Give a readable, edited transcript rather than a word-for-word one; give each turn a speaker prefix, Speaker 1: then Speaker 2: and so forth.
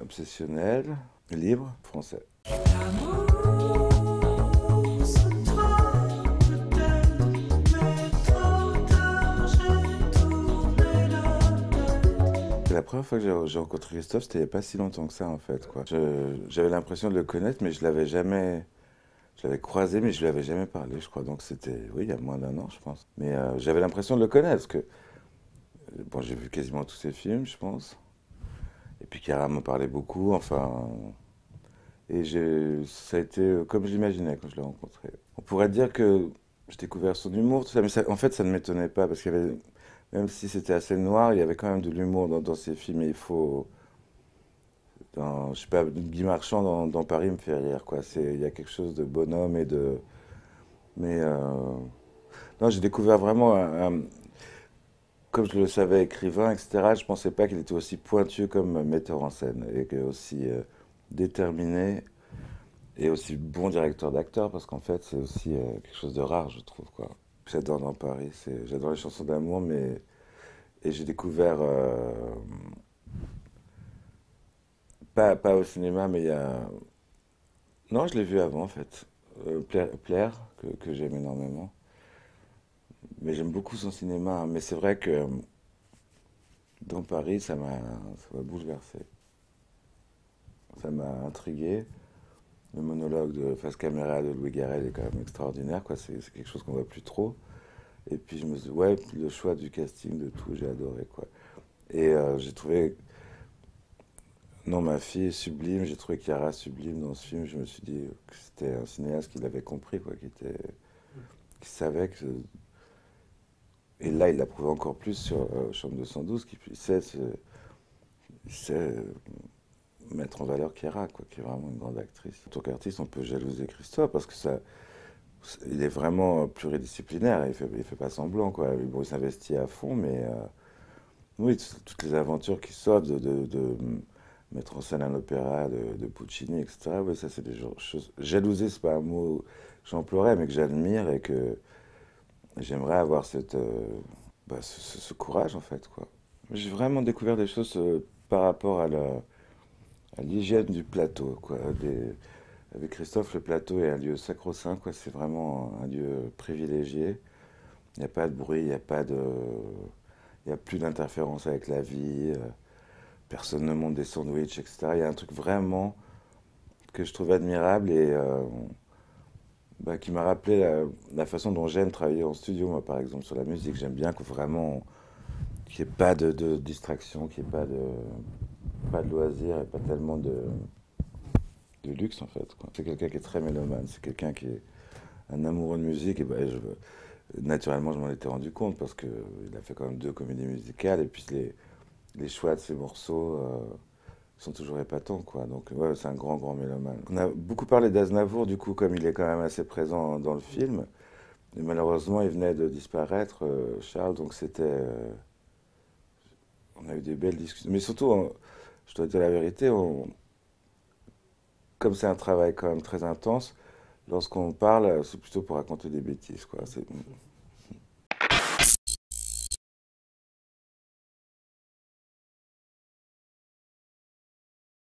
Speaker 1: obsessionnel, libre, français. La première fois que j'ai rencontré Christophe, c'était il n'y a pas si longtemps que ça en fait, quoi. J'avais l'impression de le connaître, mais je l'avais croisé, mais je lui avais jamais parlé, je crois. Donc c'était, oui, il y a moins d'un an, je pense. Mais j'avais l'impression de le connaître, parce que, bon, j'ai vu quasiment tous ses films, je pense. Et puis Chiara m'en parlait beaucoup, enfin. Ça a été comme je l'imaginais quand je l'ai rencontré. On pourrait dire que j'ai découvert son humour, tout ça, mais en fait, ça ne m'étonnait pas, parce qu'il y avait, même si c'était assez noir, il y avait quand même de l'humour dans ses films, et il faut. Je sais pas, Guy Marchand dans Paris me fait rire, quoi. Il y a quelque chose de bonhomme et de. Mais non, j'ai découvert vraiment, comme je le savais, écrivain, etc. Je pensais pas qu'il était aussi pointu comme metteur en scène et que aussi déterminé et aussi bon directeur d'acteur, parce qu'en fait, c'est aussi quelque chose de rare, je trouve, quoi. J'adore dans Paris, j'adore les chansons d'amour, mais et j'ai découvert pas au cinéma, mais il y a non, je l'ai vu avant en fait. Plaire, que j'aime énormément. Mais j'aime beaucoup son cinéma, hein. Mais c'est vrai que dans Paris, ça m'a bouleversé. Ça m'a intrigué. Le monologue de face caméra de Louis Garrel est quand même extraordinaire, quoi. C'est quelque chose qu'on voit plus trop. Et puis je me suis dit, ouais, le choix du casting, de tout, j'ai adoré, quoi. Et j'ai trouvé, non, ma fille est sublime, j'ai trouvé Chiara sublime dans ce film. Je me suis dit que c'était un cinéaste qui l'avait compris, quoi, qui savait que. Et là, il l'a prouvé encore plus sur Chambre 212, il sait mettre en valeur Chiara, quoi, qui est vraiment une grande actrice. En tant qu'artiste, on peut jalouser Christophe parce que il est vraiment pluridisciplinaire. Il fait pas semblant, quoi. Bon, il s'investit à fond, mais oui, toutes les aventures qui sortent de mettre en scène un opéra de Puccini, etc. Oui, ça, c'est des choses. Jalouser, c'est pas un mot que j'emploierais, mais que j'admire et que j'aimerais avoir ce courage, en fait, quoi. J'ai vraiment découvert des choses par rapport à l'hygiène du plateau, quoi. Avec Christophe, le plateau est un lieu sacro-saint, quoi. C'est vraiment un lieu privilégié. Il n'y a pas de bruit, il y a plus d'interférence avec la vie. Personne ne monte des sandwichs, etc. Il y a un truc vraiment que je trouve admirable et qui m'a rappelé la façon dont j'aime travailler en studio, moi, par exemple, sur la musique. J'aime bien que vraiment qu'il n'y ait pas de distraction, qu'il n'y ait pas de loisirs et pas tellement de luxe, en fait, quoi. C'est quelqu'un qui est très mélomane, c'est quelqu'un qui est un amoureux de musique. Et naturellement, je m'en étais rendu compte parce qu'il a fait quand même 2 comédies musicales et puis les choix de ses morceaux sont toujours épatants, quoi. Donc, ouais, c'est un grand, grand mélomane. On a beaucoup parlé d'Aznavour, du coup, comme il est quand même assez présent dans le film. Et malheureusement, il venait de disparaître, Charles, donc on a eu des belles discussions. Mais surtout, je dois dire la vérité, comme c'est un travail quand même très intense, lorsqu'on parle, c'est plutôt pour raconter des bêtises, quoi.